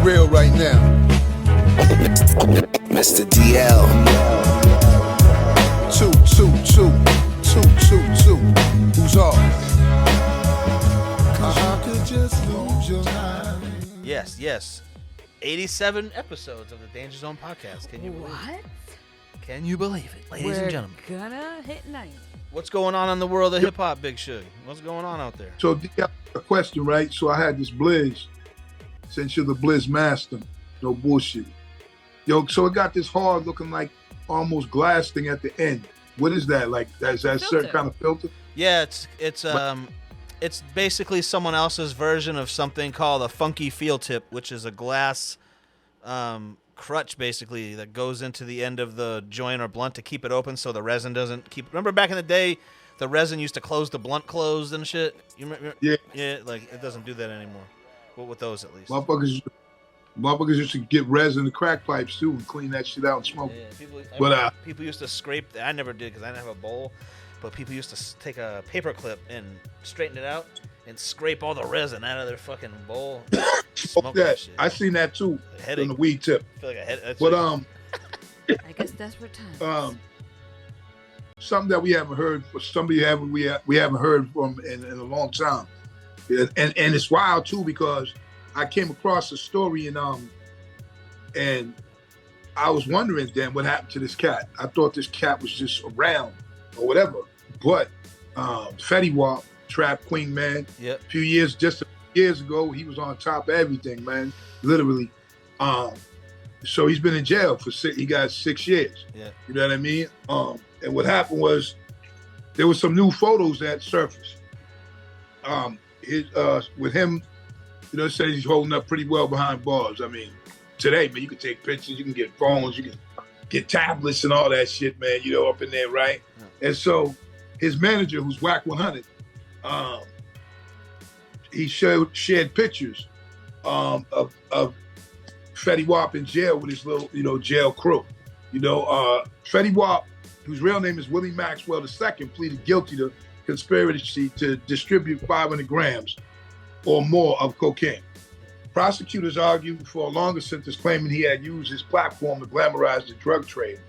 real right now. Mr. DL. 222 222. Who's off? I could just lose your mind. Yes. 87 episodes of the Danger Zone podcast. Can you believe it? Can you believe it, ladies and gentlemen? We're gonna hit 90. What's going on in the world of hip hop, Big Shug? What's going on out there? So, a question, right? So I had this Blizz, since you're the Blizz master, no bullshit. Yo, so it got this hard looking like almost glass thing at the end. What is that? Like, is that a certain kind of filter? Yeah, it's basically someone else's version of something called a funky feel tip, which is a glass crutch basically that goes into the end of the joint or blunt to keep it open so the resin doesn't keep. Remember back in the day, the resin used to close the blunt closed and shit. You remember? Yeah. Like it doesn't do that anymore. Well, with those at least. Motherfuckers used to get resin in crack pipes too and clean that shit out and smoke. Yeah, people used to scrape. I never did because I didn't have a bowl. But people used to take a paper clip and straighten it out and scrape all the resin out of their fucking bowl. Smoke that shit. I seen that too on the weed tip. I feel like a head. But I guess desperate times. Something that we haven't heard, we haven't heard from in a long time, and it's wild too because I came across a story and I was wondering then what happened to this cat. I thought this cat was just around or whatever, but Fetty Wap, Trap Queen, man. Yep. A few years ago, he was on top of everything, man, literally. So he's been in jail he got 6 years. Yeah. You know what I mean? And what happened was there was some new photos that surfaced. With him, you know, it says he's holding up pretty well behind bars. I mean, today, man, you can take pictures, you can get phones, you can get tablets and all that shit, man, you know, up in there, right? Yeah. And so his manager, who's Wack 100, he shared pictures of Fetty Wap in jail with his little, you know, jail crew. You know, Fetty Wap, whose real name is Willie Maxwell II, pleaded guilty to conspiracy to distribute 500 grams or more of cocaine. Prosecutors argued for a longer sentence, claiming he had used his platform to glamorize the drug trade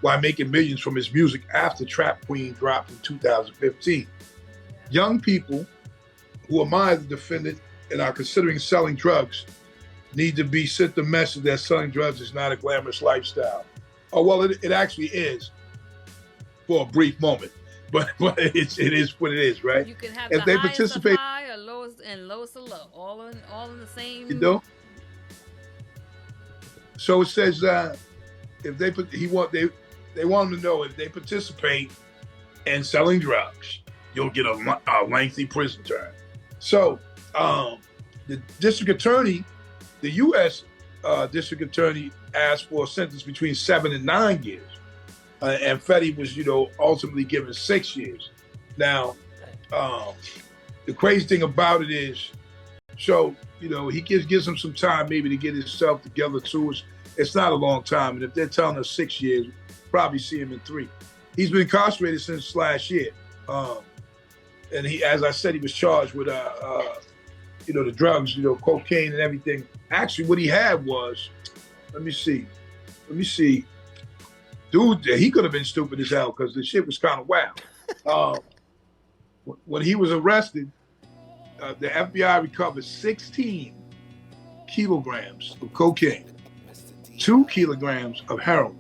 while making millions from his music after Trap Queen dropped in 2015. Young people who admire the defendant and are considering selling drugs need to be sent the message that selling drugs is not a glamorous lifestyle. Oh, well, it actually is for a brief moment, but it is what it is, right? You can have if the they highest participate, of high or lowest of low, all in the same. You know. So it says if they want them to know if they participate in selling drugs, you'll get a lengthy prison term. So the district attorney, the U.S. District attorney, asked for a sentence between 7 and 9 years. And Fetty was, you know, ultimately given 6 years. Now, the crazy thing about it is, so, you know, he gives him some time maybe to get himself together too. It's not a long time. And if they're telling us 6 years, probably see him in 3. He's been incarcerated since last year. And he, as I said, he was charged with, you know, the drugs, you know, cocaine and everything. Actually, what he had was, let me see. Dude, he could have been stupid as hell because the shit was kind of wild. When he was arrested, the FBI recovered 16 kilograms of cocaine, 2 kilograms of heroin,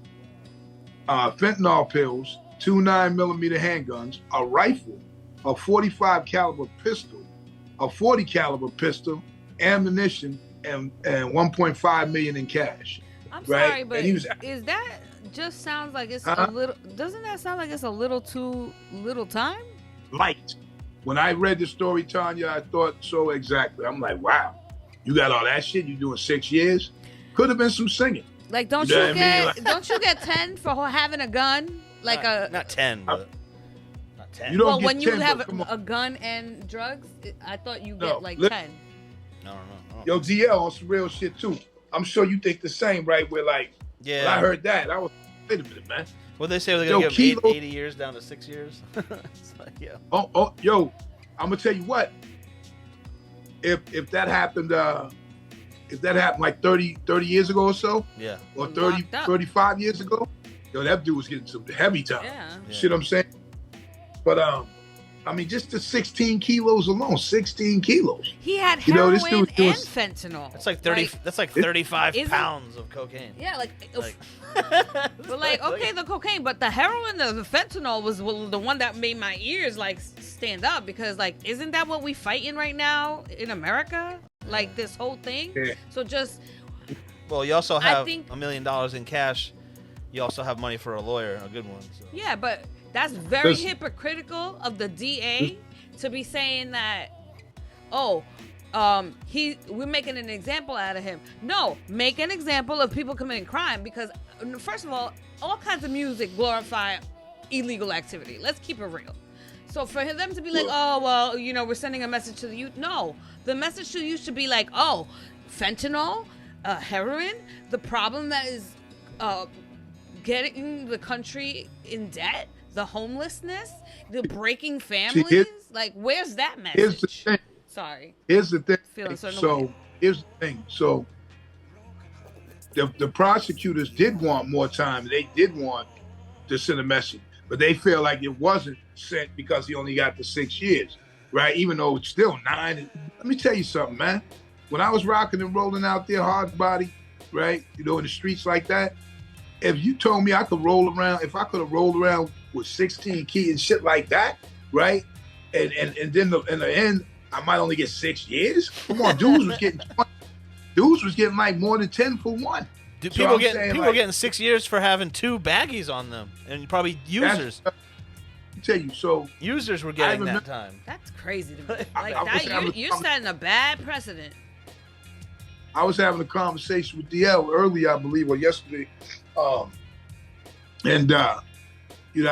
fentanyl pills, 2 9mm handguns, a rifle, a 45 caliber pistol, a 40 caliber pistol, ammunition, and 1.5 million in cash. I'm right? sorry, but is that just sounds like it's a little? Doesn't that sound like it's a little too little time? Light. When I read the story, Tanya, I thought so exactly. I'm like, wow, you got all that shit. You doing 6 years? Could have been some singing. Like, don't you get 10 for having a gun? Like not 10, but not 10. You don't well, get when 10, you have a gun and drugs, I thought you get like 10. No. Yo, DL on some real shit too. I'm sure you think the same, right? Where like, yeah, when I heard that, I was, wait a minute, man. Well, they say they're gonna give 80 years down to 6 years. It's like, yeah. Yo, I'm gonna tell you what. If that happened, if that happened like 30 years ago or so, Yeah. or 30, Locked up. 35 years ago, that dude was getting some heavy time. Yeah. You see what I'm saying? But I mean, just the 16 kilos alone, 16 kilos. He had You know, heroin this dude and was- fentanyl. That's like 30. That's like 35 Isn't- pounds of cocaine. Yeah, like, Like, but like, okay, the cocaine, but the heroin, the fentanyl was the one that made my ears like stand up because like, isn't that what we fighting right now in America? Like this whole thing. Yeah. So just well, you also have think- $1 million in cash. You also have money for a lawyer, a good one. So. yeah, but that's very Listen. hypocritical of the DA to be saying that, we're making an example out of him. No, make an example of people committing crime because first of all kinds of music glorify illegal activity. Let's keep it real. So for them to be like, oh, well, we're sending a message to the youth. No, the message to the youth should be like, oh, fentanyl, heroin, the problem that is getting the country in debt, the homelessness, the breaking families. Like, where's that message? Here's the thing. Sorry. Here's the thing. Feeling certain So way. here's the thing. So the prosecutors did want more time. They did want to send a message, but they feel like it wasn't sent because he only got the 6 years, right? Even though it's still 9. Let me tell you something, man. When I was rocking and rolling out there hard body, right? In the streets like that, if you told me I could roll around, if I could have rolled around with 16 keys and shit like that, right? And then in the end, I might only get 6 years. Come on, dudes was getting 20. Dudes was getting like more than 10 for one. Dude, So people I'm getting saying, people like- getting 6 years for having 2 baggies on them, and probably users. I tell you, so Users were getting remember- that time. That's crazy to me. Like I was having you're setting a bad precedent. I was having a conversation with DL earlier, I believe, or yesterday. I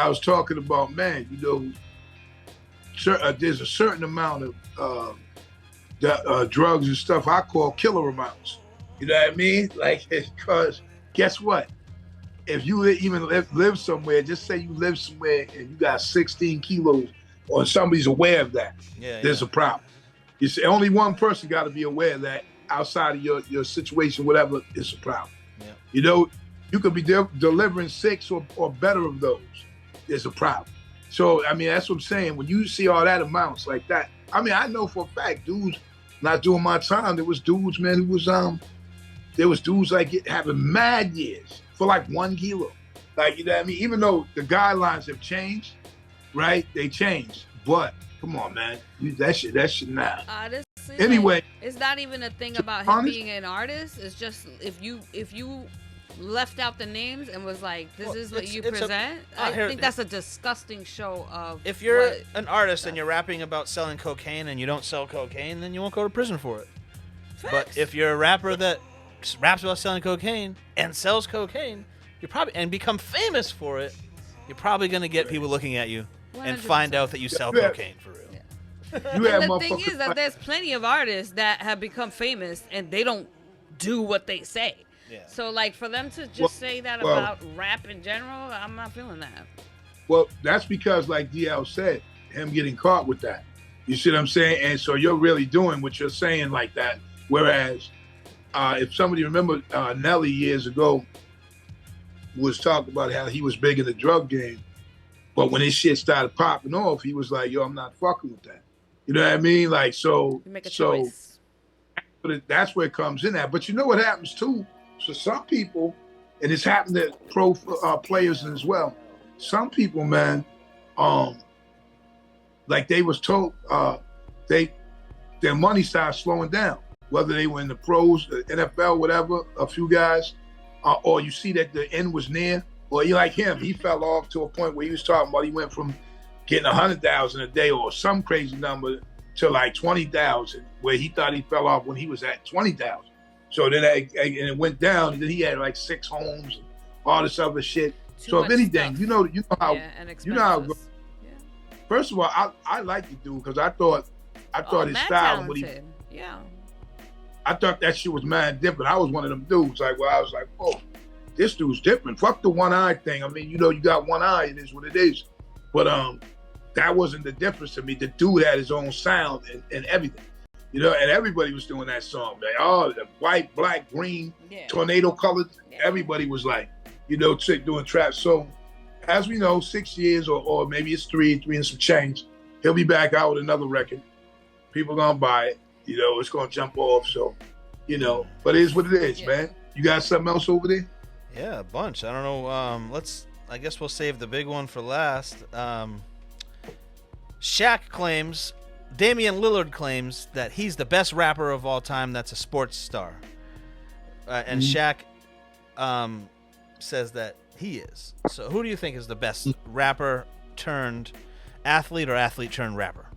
was talking about, man, there's a certain amount of drugs and stuff I call killer amounts. You know what I mean? Like, because guess what? If you even live somewhere, just say you live somewhere and you got 16 kilos, or somebody's aware of that, there's a problem. You see, only one person got to be aware of that outside of your situation, whatever, it's a problem. Yeah. You could be delivering 6 or better of those. There's a problem. So, I mean, that's what I'm saying. When you see all that amounts like that, I mean, I know for a fact, dudes not doing my time, there was dudes, man, who was, there was dudes like having mad years for like 1 kilo. Like, you know what I mean? Even though the guidelines have changed, right? They changed. But, come on, man. That shit now. Honestly, Anyway. like, it's not even a thing about him honest- being an artist. It's just if you left out the names and was like, this Well, is what it's you a- present, I here- think that's a disgusting show of If you're what- an artist and you're rapping about selling cocaine and you don't sell cocaine, then you won't go to prison for it. But Facts. if you're a rapper that raps about selling cocaine and sells cocaine, you're probably and become famous for it, you're probably gonna get people looking at you and 100%. find out that you sell Yeah. cocaine for real. You had And the thing motherfuckers is that there's plenty of artists that have become famous and they don't do what they say. Yeah. So like for them to just Well- say that well- about rap in general, I'm not feeling that. Well, that's because, like DL said, him getting caught with that. You see what I'm saying? And so you're really doing what you're saying like that. Whereas, if somebody remember Nelly years ago was talking about how he was big in the drug game, but when his shit started popping off, he was like, "Yo, I'm not fucking with that." You know what I mean? Like, so, You make a so choice. that's where it comes in at. But you know what happens too? So some people, and it's happened to pro players as well. Some people, man, like they was told, their money started slowing down. Whether they were in the pros, the NFL, whatever, a few guys, or you see that the end was near, or you like him, he fell off to a point where he was talking about he went from getting 100,000 a day or some crazy number to like 20,000, where he thought he fell off when he was at 20,000. So then and it went down, and then he had like 6 homes, and all this other shit. Too So if much anything, stuff. you know how. Yeah, and you know how- expenses. Yeah. First of all, I like the dude because I thought his mad style and what he. talented. Yeah. I thought that shit was mad different. I was one of them dudes I was like, oh, this dude's different. Fuck the one eye thing. I mean, you got one eye, it is what it is. But that wasn't the difference to me. The dude had his own sound and everything. You know, and everybody was doing that song, man. Oh, the white, black, green, Yeah. tornado colored. Yeah. Everybody was like, you know, doing trap. So, as we know, 6 years or maybe it's three and some change, he'll be back out with another record. People gonna buy it. You know, it's gonna jump off. So, you know, but it is what it is, Yeah. man. You got something else over there? Yeah, a bunch. I don't know. I guess we'll save the big one for last. Shaq claims, Damian Lillard claims that he's the best rapper of all time that's a sports star. And Shaq says that he is. So who do you think is the best rapper turned athlete or athlete turned rapper?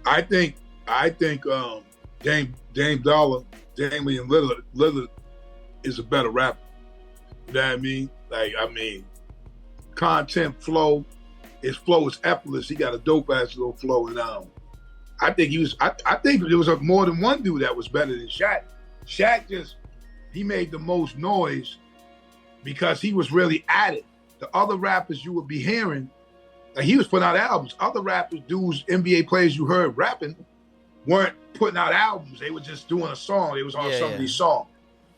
I think Damian Lillard is a better rapper. You know what I mean? Content flow, his flow is effortless. He got a dope ass little flow, and I think I think there was more than one dude that was better than Shaq. Shaq he made the most noise because he was really at it. The other rappers you would be hearing, like he was putting out albums. Other rappers, dudes, NBA players you heard rapping, weren't putting out albums. They were just doing a song. They was on somebody's song.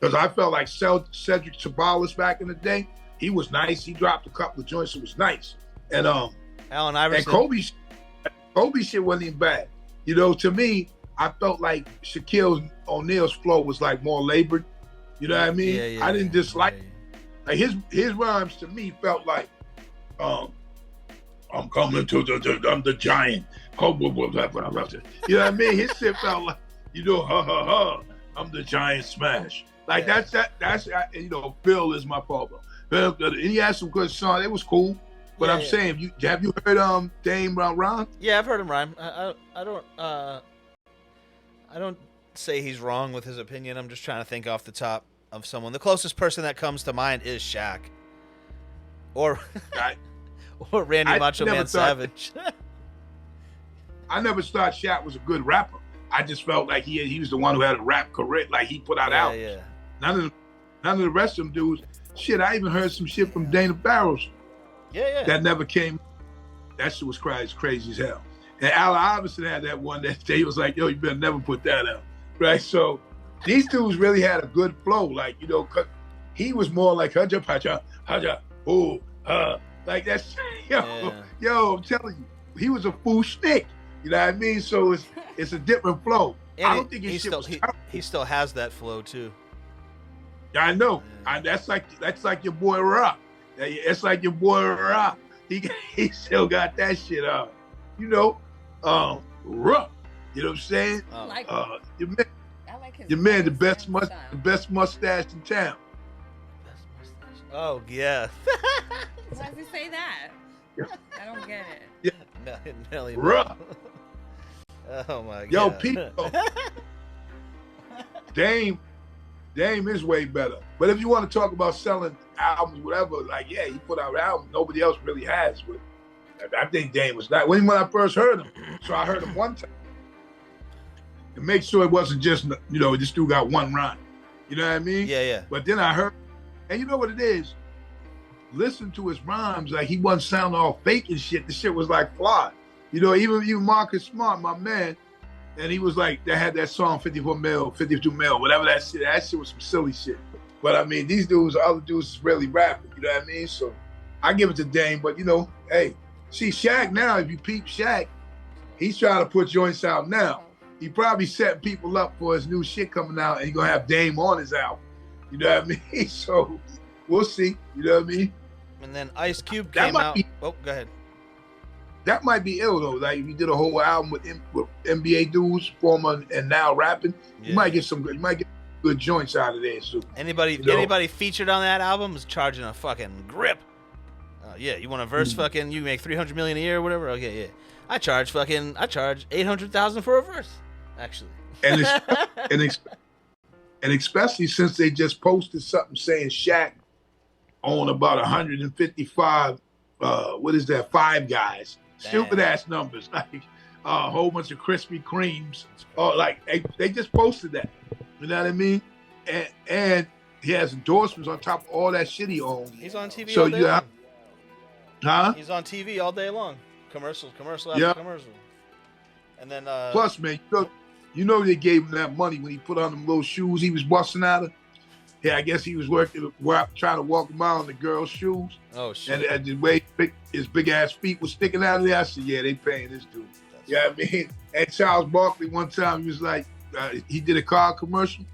Because I felt like Cedric Sabalas back in the day, he was nice. He dropped a couple of joints. It was nice. And Allen Iverson. And Kobe shit wasn't even bad. You know, to me, I felt like Shaquille O'Neal's flow was like more labored. You know what I mean? I didn't dislike like his rhymes to me felt like I'm coming to I'm the giant. You know what I mean? His shit felt like, you know, ha ha ha, I'm the giant smash. Like that's you know, Phil is my father. And he had some good songs. It was cool. But I'm saying, have you heard Dame Ron? Yeah, I've heard him rhyme. I don't say he's wrong with his opinion. I'm just trying to think off the top of someone. The closest person that comes to mind is Shaq, or Randy Macho Man Savage. I never thought Shaq was a good rapper. I just felt like he was the one who had a rap career. Like he put out albums. Yeah. None of the rest of them dudes. Shit, I even heard some shit from Dana Barros. Yeah. That never came. That shit was crazy as hell. And Allen Iverson had that one that day. He was like, yo, you better never put that out. Right? So these dudes really had a good flow. Like, you know, he was more like, haja, ooh, like that's, yo, I'm telling you, he was a fool schnick. You know what I mean? So it's a different flow. And I don't think his shit was terrible. He still has that flow, too. Yeah, I know. That's like your boy Rock. It's like your boy Rock. He still got that shit up. You know, Rock. You know what I'm saying? Your man, the best mustache in town. Oh yeah. Why does he say that? I don't get Yeah. Nelly. Rock. Oh my god. Yo, people. Dame is way better. But if you want to talk about selling albums, whatever, like, yeah, he put out albums nobody else really has. But I think Dame was not. When I first heard him, so I heard him one time. To make sure it wasn't just, you know, this dude got one rhyme. You know what I mean? Yeah. But then I heard, and you know what it is? Listen to his rhymes, like he wasn't sounding all fake and shit. The shit was like fly. You know, even Marcus Smart, my man, and he was like, they had that song 54 mil, 52 mil, whatever that shit was some silly shit. But I mean, these dudes, other dudes is really rapping, you know what I mean? So I give it to Dame, but you know, hey, see Shaq now, if you peep Shaq, he's trying to put joints out now. He probably setting people up for his new shit coming out and he's gonna have Dame on his album. You know what I mean? So we'll see, you know what I mean? And then Ice Cube came out. Oh, go ahead. That might be ill though. Like if you did a whole album with NBA dudes, former and now rapping, you might get good joints out of there. So anybody featured on that album is charging a fucking grip. Yeah, you want a verse? Fucking, you make $300 million a year or whatever. Okay, yeah. I charge $800,000 for a verse, actually. And especially since they just posted something saying Shaq owned about 155. What is that? Five Guys. Stupid ass numbers, like a whole bunch of Krispy Kremes. Like they just posted that. You know what I mean? And he has endorsements on top of all that shit he owns. He's on TV all day long. Huh? He's on TV all day long. Commercial after commercial. And then plus, man, You know they gave him that money when he put on them little shoes he was busting out of. Yeah, I guess he was trying to walk him out on the girl's shoes. Oh shit! And the way his big ass feet was sticking out of there, I said, yeah, they paying this dude. Yeah, I mean, and Charles Barkley one time he was like, he did a car commercial.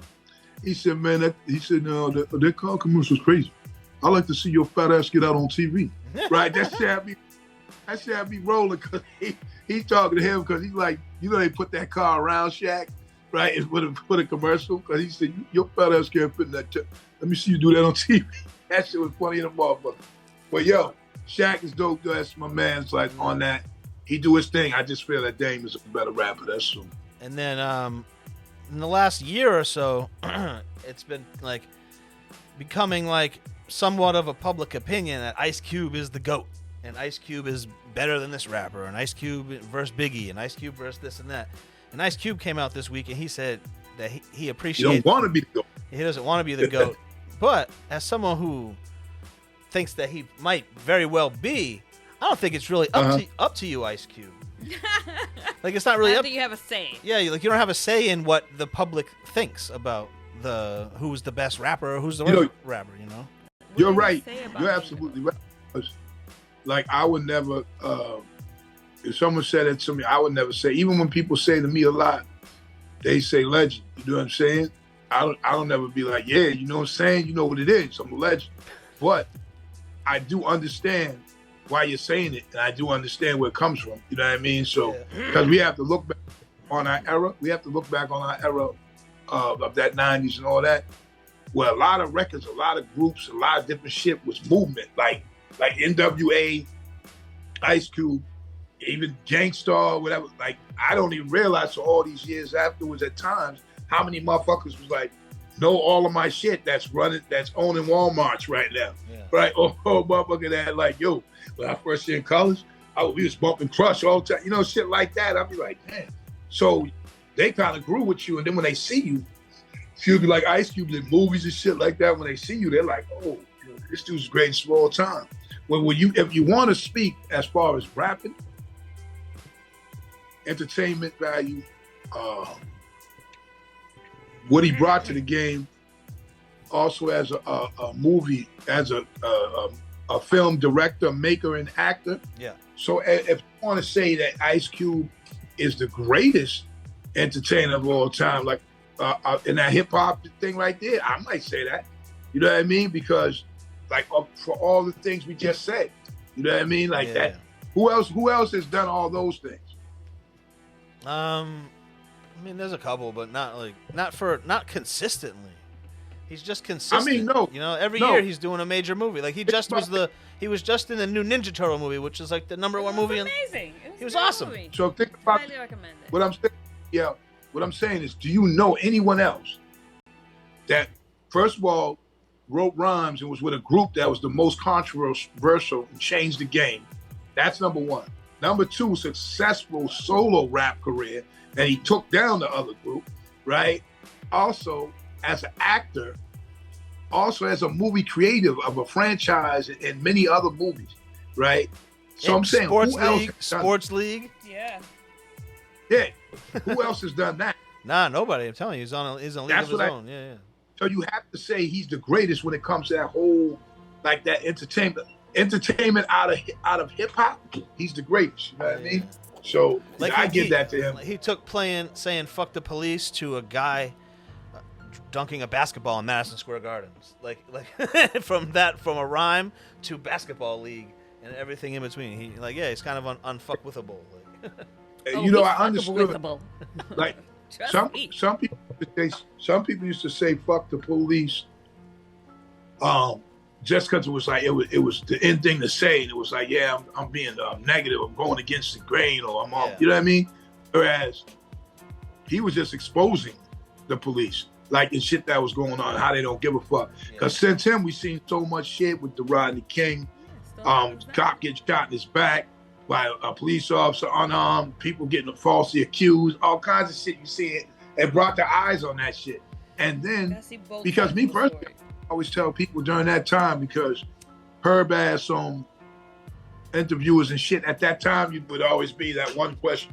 He said, man, no, that car commercial's crazy. I like to see your fat ass get out on TV. Right? That shit had me rolling because he talking to him because he's like, you know, they put that car around Shaq, right? And put a commercial because he said, your fat ass can't fit in that. Let me see you do that on TV. That shit was funny in the motherfucker. But yo, Shaq is dope. That's my man's like on that. He do his thing. I just feel that Dame is a better rapper. That's true. And then in the last year or so, it's been like becoming like somewhat of a public opinion that Ice Cube is the GOAT, and Ice Cube is better than this rapper, and Ice Cube versus Biggie, and Ice Cube versus this and that. And Ice Cube came out this week and he said that he appreciates. He don't want to be the GOAT. He doesn't want to be the GOAT, but as someone who thinks that he might very well be, I don't think it's really up to you, Ice Cube. Like it's not really I up. think you have a say. Yeah, like you don't have a say in what the public thinks about who's the best rapper or who's the worst rapper. You know. You're right. You're absolutely right. Like I would never, if someone said it to me, I would never say. Even when people say to me a lot, they say legend. You know what I'm saying? I don't never be like, yeah, you know what I'm saying? You know what it is. I'm a legend. But I do understand why you're saying it, and I do understand where it comes from. You know what I mean? So, because we have to look back on our era. We have to look back on our era of that 90s and all that, where a lot of records, a lot of groups, a lot of different shit was movement. Like NWA, Ice Cube, even Gang Starr, whatever. Like, I don't even realize for all these years afterwards at times how many motherfuckers was like, know all of my shit that's owning Walmarts right now. Yeah. Right? Oh, motherfucker that like, yo, when I first in college, we was bumping Crush all the time. You know, shit like that. I'd be like, man. So they kind of grew with you. And then when they see you, she'll be like Ice Cube in movies and shit like that. When they see you, they're like, oh, this dude's great in all time. If you want to speak as far as rapping, entertainment value, what he brought to the game, also as a movie, as a film director, maker, and actor. Yeah. So if you want to say that Ice Cube is the greatest entertainer of all time, like in that hip hop thing right there, I might say that. You know what I mean? Because like for all the things we just said, you know what I mean? Like that. Who else has done all those things? I mean, there's a couple, but not consistently. He's just consistent. I mean, no. You know, every year he's doing a major movie. Like he was just in the new Ninja Turtle movie, which is like the #1 movie. Amazing. He was awesome. Movie. So think about highly recommend it. What I'm saying. Yeah, what I'm saying is, do you know anyone else that, first of all, wrote rhymes and was with a group that was the most controversial and changed the game? That's number one. Number two, successful solo rap career, and he took down the other group, right? Also, as an actor, also as a movie creative of a franchise and many other movies, right? So I'm saying, Sports League. Yeah. Yeah. Who else has done that? Nah, nobody. I'm telling you, he's on a league of his own. Yeah. So you have to say he's the greatest when it comes to that whole, like that entertainment out of hip hop. He's the greatest. You know what I mean? So like I give that to him. He took saying "fuck the police" to a guy dunking a basketball in Madison Square Gardens. Like from a rhyme to basketball league and everything in between. He's kind of unfuckwithable. I understood. Like some people used to say "fuck the police," just because it was like it was the end thing to say, and it was like, yeah, I'm being negative, I'm going against the grain, or I'm you know what I mean? Whereas he was just exposing the police, like the shit that was going on, how they don't give a fuck. Because since him, we've seen so much shit with the Rodney King, cop gets shot in his back by a police officer, unarmed, people getting falsely accused, all kinds of shit you see it, and brought their eyes on that shit. And then, because me personally, I always tell people during that time, because Herb asked some interviewers and shit, at that time, you would always be that one question.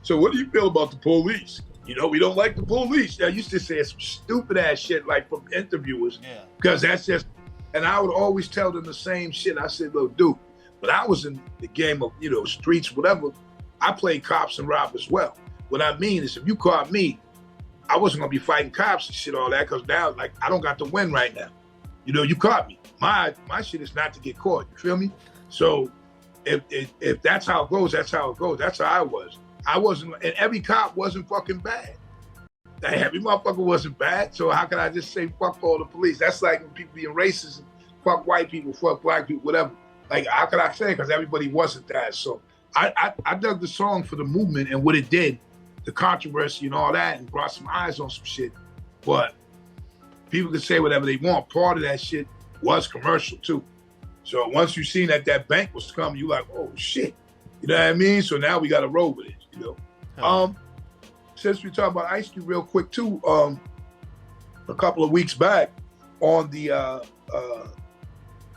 So what do you feel about the police? We don't like the police. I used to say some stupid ass shit like from interviewers. Yeah. Because that's just, and I would always tell them the same shit. I said, look, dude, when I was in the game of, streets, whatever, I played cops and robbers as well. What I mean is if you caught me, I wasn't going to be fighting cops and shit, all that, because now, like, I don't got to win right now. You caught me. My shit is not to get caught. You feel me? So if that's how it goes, that's how it goes. That's how I was. I wasn't, and every cop wasn't fucking bad. Every motherfucker wasn't bad. So how can I just say fuck all the police? That's like when people being racist, fuck white people, fuck black people, whatever. Like, how could I say? Because everybody wasn't that. So I dug the song for the movement and what it did, the controversy and all that, and brought some eyes on some shit. But people can say whatever they want. Part of that shit was commercial too. So once you seen that bank was coming, you like, oh shit. You know what I mean? So now we got to roll with it, Since we talk about Ice Cube real quick too, a couple of weeks back on the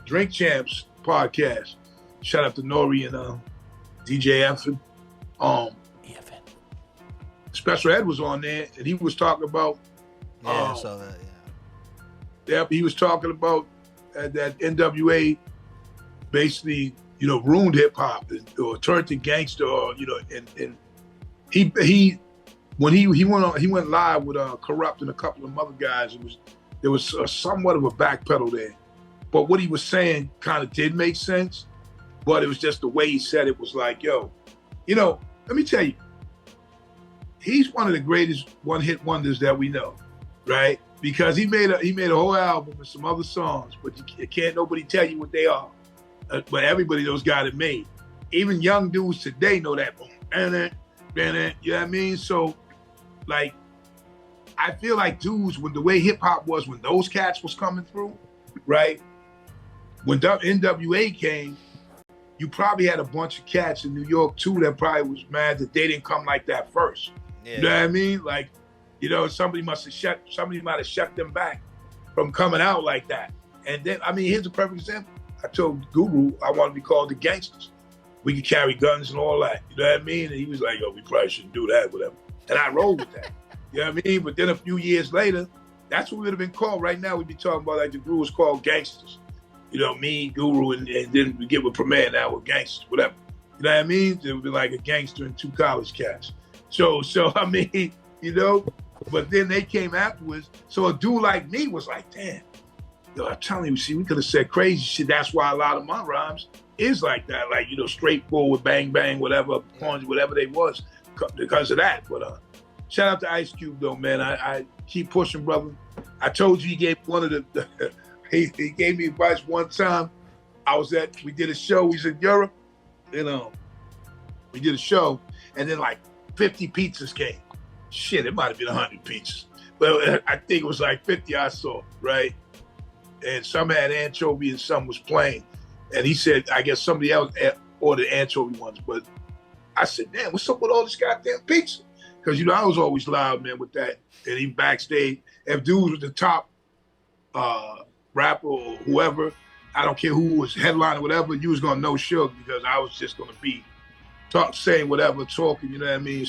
Drink Champs podcast, shout out to Nori and DJ Effin. Special Ed was on there and he was talking about I saw that, yeah, he was talking about that NWA basically, ruined hip hop or turned to gangster, or and he when he went live with Corrupt and a couple of other guys, there was somewhat of a backpedal there, but what he was saying kind of did make sense, but it was just the way he said it was like, yo, let me tell you, he's one of the greatest one-hit wonders that we know, right? Because he made a whole album with some other songs, but you can't nobody tell you what they are. But everybody knows got it made. Even young dudes today know that. You know what I mean? So, like, I feel like dudes, with the way hip hop was when those cats was coming through, right? When NWA came, you probably had a bunch of cats in New York too that probably was mad that they didn't come like that first. Yeah. You know what I mean? Like, somebody might have shut them back from coming out like that. And then, here's a perfect example. I told Guru I want to be called the Gangsters. We could carry guns and all that. You know what I mean? And he was like, yo, we probably shouldn't do that, whatever. And I rolled with that. You know what I mean? But then a few years later, that's what we would have been called. Right now, we'd be talking about like the Guru was called Gangsters. Me, Guru, and then we get with Premier now with Gangsters, whatever. You know what I mean? It would be like a gangster and two college cats. So but then they came afterwards. So a dude like me was like, damn, yo, I'm telling you, see, we could have said crazy shit. That's why a lot of my rhymes is like that, like, straightforward, bang, bang, whatever, punch, whatever they was, because of that. But shout out to Ice Cube, though, man. I keep pushing, brother. I told you he gave one of the he gave me advice one time. We did a show, he's in Europe, we did a show, and then like 50 pizzas came. Shit, it might have been 100 pizzas. But I think it was like 50 I saw, right? And some had anchovy and some was plain. And he said, I guess somebody else ordered anchovy ones. But I said, damn, what's up with all this goddamn pizza? Because, I was always loud, man, with that. And even backstage, if dudes was the top rapper or whoever, I don't care who was headline or whatever, you was going to know Suge because I was just going to be saying whatever, talking, you know what I mean?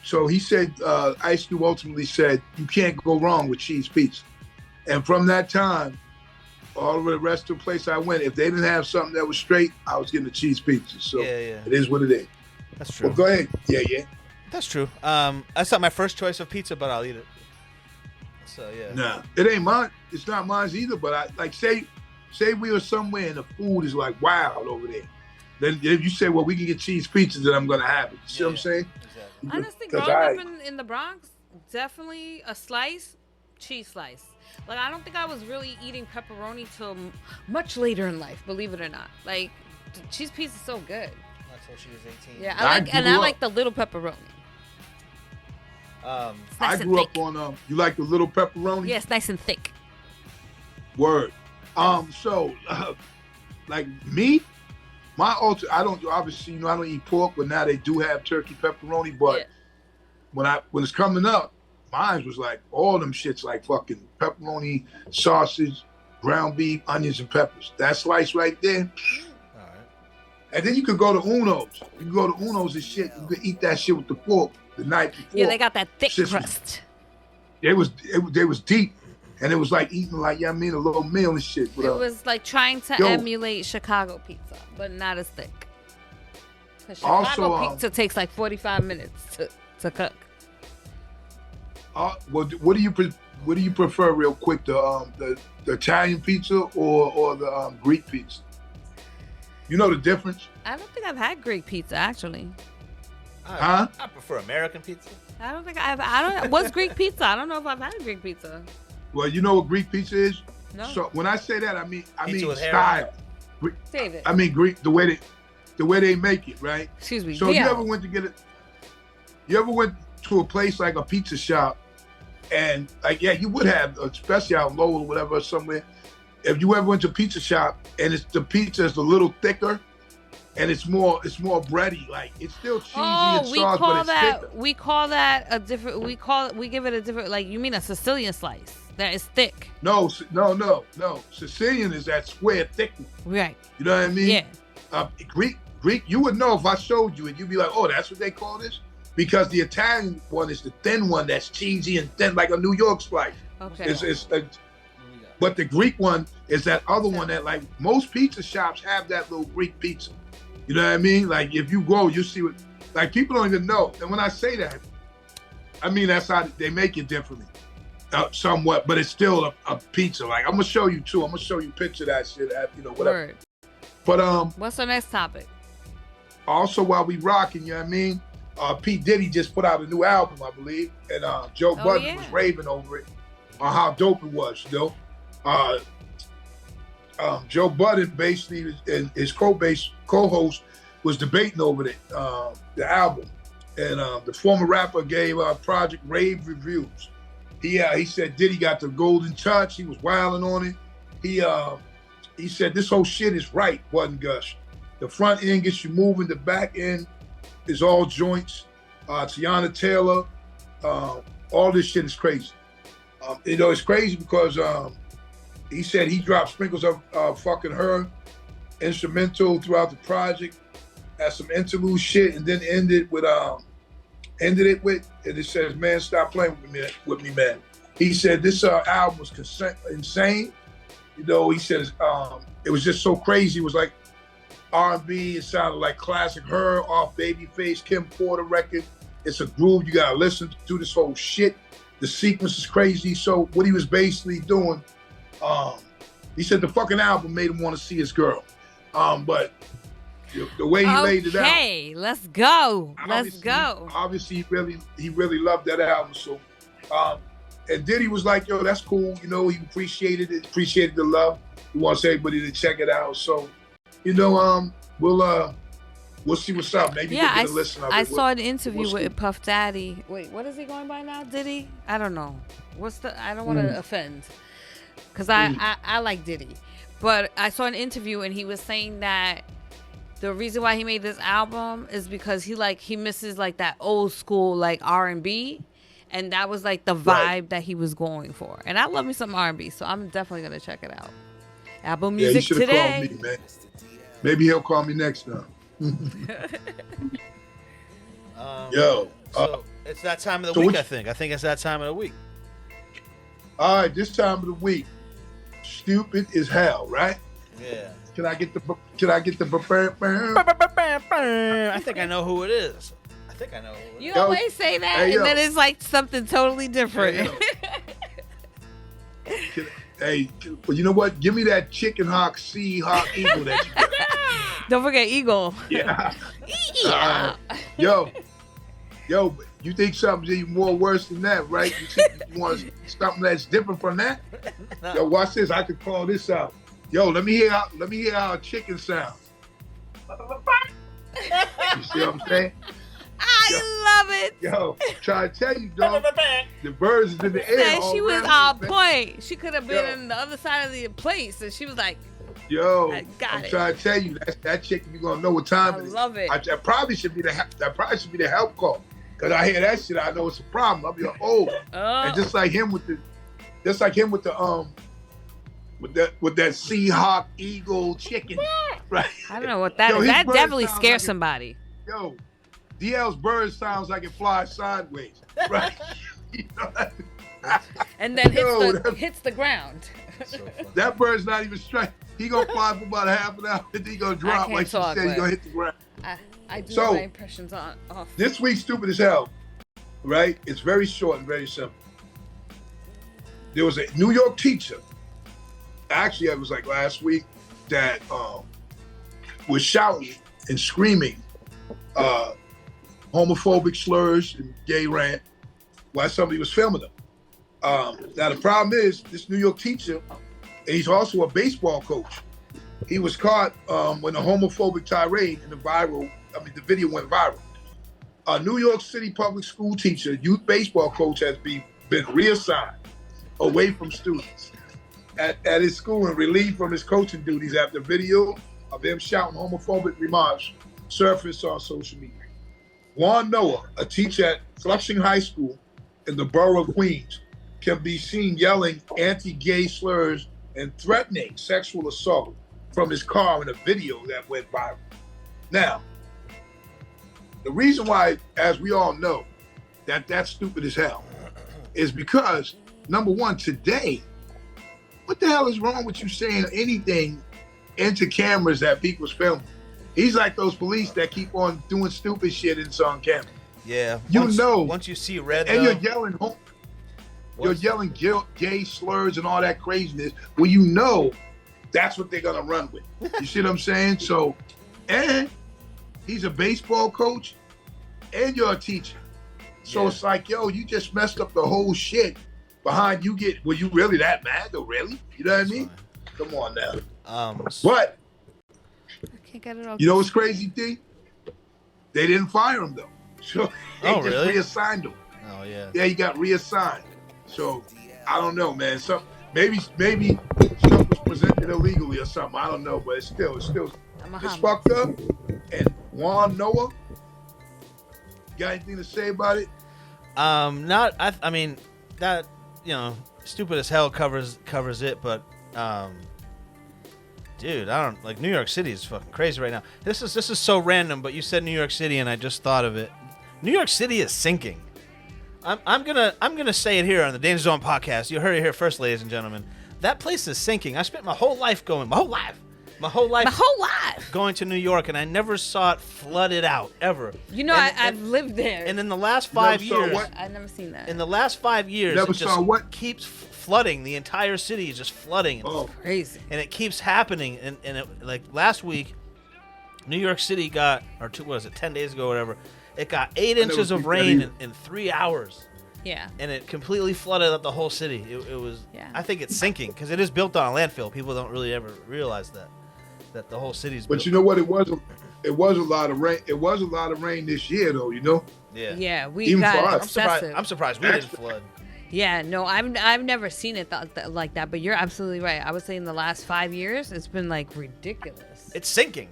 So he said, Ice Cube ultimately said, you can't go wrong with cheese pizza. And from that time, all of the rest of the place I went, if they didn't have something that was straight, I was getting a cheese pizza. So It is what it is. That's true. Well, go ahead. Yeah. That's true. That's not my first choice of pizza, but I'll eat it. So, yeah. Nah, it ain't mine. It's not mine either, but I like say we are somewhere and the food is like wild over there. Then if you say, well, we can get cheese pizzas, then I'm going to have it. You see what I'm saying? Exactly. Honestly, growing up in the Bronx, definitely a cheese slice. Like, I don't think I was really eating pepperoni till much later in life, believe it or not. Like, the cheese pizza is so good. Not till she was 18. Yeah, I like the little pepperoni. I grew up on, you like the little pepperoni? Yes, nice and thick. Word. Like me, I don't obviously, I don't eat pork, but now they do have turkey pepperoni. But when it's coming up, mine was like all them shits, like fucking pepperoni, sausage, ground beef, onions, and peppers. That slice right there, all right. And then you could go to Uno's. You can go to Uno's and shit. You could eat that shit with the fork the night before. Yeah, they got that thick Shit, crust. They was deep, and it was like eating like a little meal and shit. But, It was like trying to emulate Chicago pizza, but not as thick. Because Chicago Also, pizza takes like 45 minutes to cook. what do you prefer, real quick, the Italian pizza or the Greek pizza? You know the difference? I don't think I've had Greek pizza actually. Huh? I prefer American pizza. I don't think I don't. What's Greek pizza? I don't know if I've had Greek pizza. Well, you know what Greek pizza is? No. So when I say that, I mean with hair style. David. I mean Greek, the way they make it, right? Excuse me. So yeah. you ever went to get it? You ever went to a place like a pizza shop, and like you would have, especially out in Lowell or whatever, somewhere. If you ever went to a pizza shop and the pizza is a little thicker, and it's more bready, like it's still cheesy and sauce, but it's thicker. We call that a different. We give it a different. Like you mean a Sicilian slice that is thick? No. Sicilian is that square thick one. Right. You know what I mean? Yeah. Greek. You would know if I showed you, and you'd be like, "Oh, that's what they call this," because the Italian one is the thin one that's cheesy and thin, like a New York slice. Okay. But the Greek one is that other one that, like, most pizza shops have that little Greek pizza. You know what I mean? Like, if you go, you see what, like, people don't even know. And when I say that, I mean that's how they make it differently, somewhat. But it's still a pizza. Like, I'm gonna show you too. I'm gonna show you a picture of that shit. Whatever. Word. But what's the next topic? Also, while we rocking, you know what I mean? P. Diddy just put out a new album, I believe, and Joe Budden was raving over it on how dope it was, you know. Joe Budden basically and his co-host was debating over the album, and the former rapper gave Project rave reviews. He said Diddy got the golden touch. He was wilding on it. He said this whole shit is right, Budden gush. The front end gets you moving. The back end is all joints. Tiana Taylor, all this shit is crazy. It's crazy because he said he dropped sprinkles of fucking her instrumental throughout the project, had some interlude shit, and then ended it with, and it says, "Man, stop playing with me, man." He said this album was insane. He said it was just so crazy. It was like R&B. It sounded like classic her off Babyface Kim Porter record. It's a groove. You gotta listen to this whole shit. The sequence is crazy. So what he was basically doing, he said the fucking album made him want to see his girl. But the way he laid it out. Okay, let's go. Let's go. Obviously, he really loved that album. So, and Diddy was like, "Yo, that's cool." He appreciated it, appreciated the love. He wants everybody to check it out. So, we'll see what's up. Maybe we'll get a listen of it. I saw an interview with Puff Daddy. Wait, what is he going by now? Diddy? I don't know. I don't want to offend, because I like Diddy, but I saw an interview and he was saying that the reason why he made this album is because he misses like that old school like R&B, and that was like the vibe that he was going for. And I love me some R&B, so I'm definitely gonna check it out. Apple Music he today. Called me, man. Maybe he'll call me next time. So it's that time of the week. I think it's that time of the week. All right, this time of the week, stupid as hell, right? Yeah. Can I get the I think I know who it is. You always say that, and then it's like something totally different. Hey, well, you know what? Give me that chicken hawk, sea hawk, eagle that you got. Don't forget eagle. Yeah. Yo, you think something's even more worse than that, right? You want something that's different from that? Yo, watch this. I could call this out. Yo, let me hear how a chicken sounds. You see what I'm saying? I love it. Yo, try to tell you, dog. The birds is in the air. She was on point. She could have been in the other side of the place, and she was like, "Yo, I'm trying to tell you that chicken. You gonna know what time it is." I love it. That probably should be the help call, because I hear that shit. I know it's a problem. I'll be like, oh, and just like him with the with that Seahawk Eagle chicken, right? I don't know what that Yo, is. his That bird definitely sounds scares like somebody. Yo, DL's bird sounds like it flies sideways, right? You know that? And then Yo, hits the ground. So funny. That bird's not even straight. He gonna fly for about a half an hour, and then he gonna drop can't like she talk, said. He but- gonna hit the ground. I do So- my impressions off. This week's stupid as hell, right? It's very short and very simple. There was a New York teacher. Actually, it was like last week that was shouting and screaming homophobic slurs and gay rant while somebody was filming them. Now the problem is this New York teacher, and he's also a baseball coach. He was caught when a homophobic tirade in the video went viral. A New York City public school teacher, youth baseball coach, has been reassigned away from students at his school and relieved from his coaching duties after video of him shouting homophobic remarks surfaced on social media. Juan Noah, a teacher at Flushing High School in the borough of Queens, can be seen yelling anti-gay slurs and threatening sexual assault from his car in a video that went viral. Now, the reason why, as we all know, that's stupid as hell is because, number one, today, what the hell is wrong with you saying anything into cameras that people's filming? He's like those police that keep on doing stupid shit and it's on camera. Yeah. Once you see red, And though, you're yelling gay slurs and all that craziness when you know that's what they're gonna run with. You see what I'm saying? So, and he's a baseball coach and you're a teacher. So Yeah. it's like, yo, you just messed up the whole shit behind you were you really that mad though, really? You know what I mean? Come on now. But I can't get it all. you know what's crazy, D? They didn't fire him though. So they Oh, just really? reassigned him. Oh yeah. Yeah, he got reassigned. So I don't know, man. Maybe stuff was presented illegally or something. I don't know, but it's fucked up. And Juan Noah, got anything to say about it? I mean that, stupid as hell covers it, but dude, I don't like New York City is fucking crazy right now. This is so random, but you said New York City and I just thought of it. New York City is sinking. I'm gonna say it here on the Danger Zone podcast. You heard it here first, ladies and gentlemen. That place is sinking. I spent my whole life going to New York, and I never saw it flooded out ever. I've lived there. And in the last 5 years, I've never seen that. in the last 5 years, Never it just saw what? keeps flooding. The entire city is just flooding. Oh, Crazy. And it keeps happening. And it, like last week, New York City got, 10 days ago, whatever, it got 8 inches of rain in 3 hours. Yeah. And it completely flooded up the whole city. It was, Yeah. I think it's sinking because it is built on a landfill. People don't really ever realize that the whole city's built. but you know what? It was a lot of rain. It was a lot of rain this year, though. You know. Yeah. Yeah, we Even for got us. excessive. I'm surprised we didn't flood. Yeah, no, I've never seen it like that. But you're absolutely right. I would say in the last 5 years, it's been like ridiculous. It's sinking.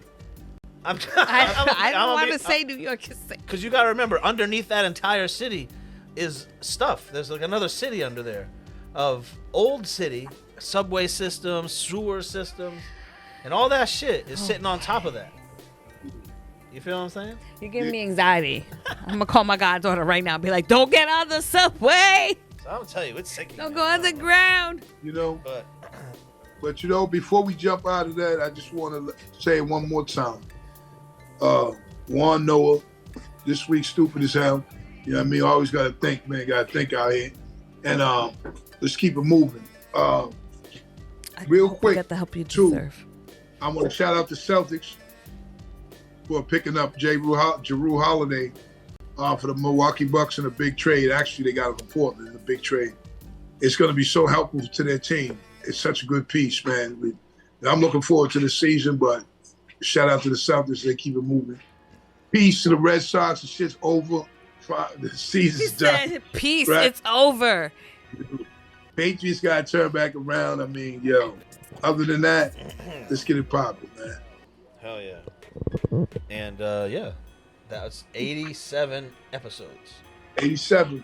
I don't want to say New York is sick. Because you got to remember, underneath that entire city is stuff. There's like another city under there of old city, subway systems, sewer systems, and all that shit is sitting on top of that. You feel what I'm saying? You're giving me anxiety. I'm going to call my goddaughter right now and be like, don't get on the subway. So I'm tell you, it's sinking. Don't go underground. You know. But you know, before we jump out of that, I just want to say it one more time. Juan Noah, this week stupid as hell. You know what I mean? Always got to think, man. Got to think out here. And let's keep it moving. Real quick, Get the help you too. deserve. I want to shout out the Celtics for picking up Jrue Holiday for the Milwaukee Bucks in a big trade. Actually, they got him from Portland in a big trade. It's going to be so helpful to their team. It's such a good piece, man. I'm looking forward to the season, but shout out to the Celtics. They keep it moving. Peace to the Red Sox. The shit's over. The He season's done. said, peace, Right. it's over. Patriots got to turn back around. I mean, yo, other than that, let's get it popping, man. hell yeah. And that's 87 episodes. 87,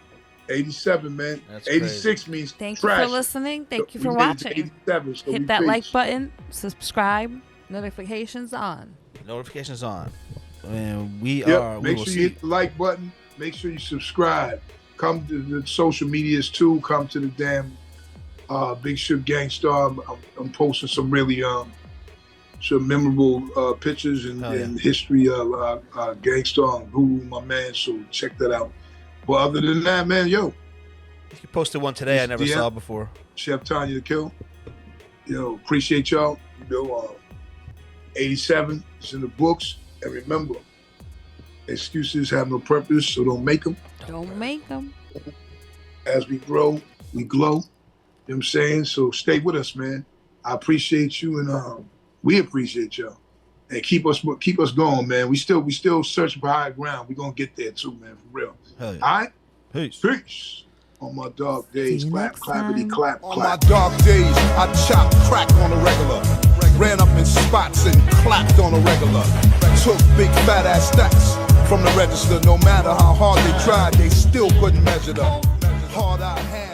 man. That's 86 crazy. means Thank trash. you for listening. Thank you So for we made it to watching. 87, so we Hit that like peace. button, subscribe, Notifications on. Notifications on. And we Yep. we Make will sure see. you hit the like button. Make sure you subscribe. Come to the social medias too. Come to the damn Big Ship Gangstar. I'm posting some really some memorable pictures and history of Gangstar and Guru, my man. So check that out. But other than that, man, yo, You posted one today I never DM. saw before. Chef Tanya the Kill. Appreciate y'all. 87 is in the books. And remember, excuses have no purpose, so don't make them. Don't make them. As we grow, we glow. You know what I'm saying? So stay with us, man. I appreciate you, and we appreciate y'all. And keep us going, man. We still searching for higher ground. We're gonna get there too, man, for real. Hell yeah. All right? Peace. Peace. On my dark days, See you clap, next clappity, time. clap, On my clap. dark days, I chopped crack on a regular. Ran up in spots and clapped on a regular. Took big fat ass stacks from the register. No matter how hard they tried, they still couldn't measure the hard I had.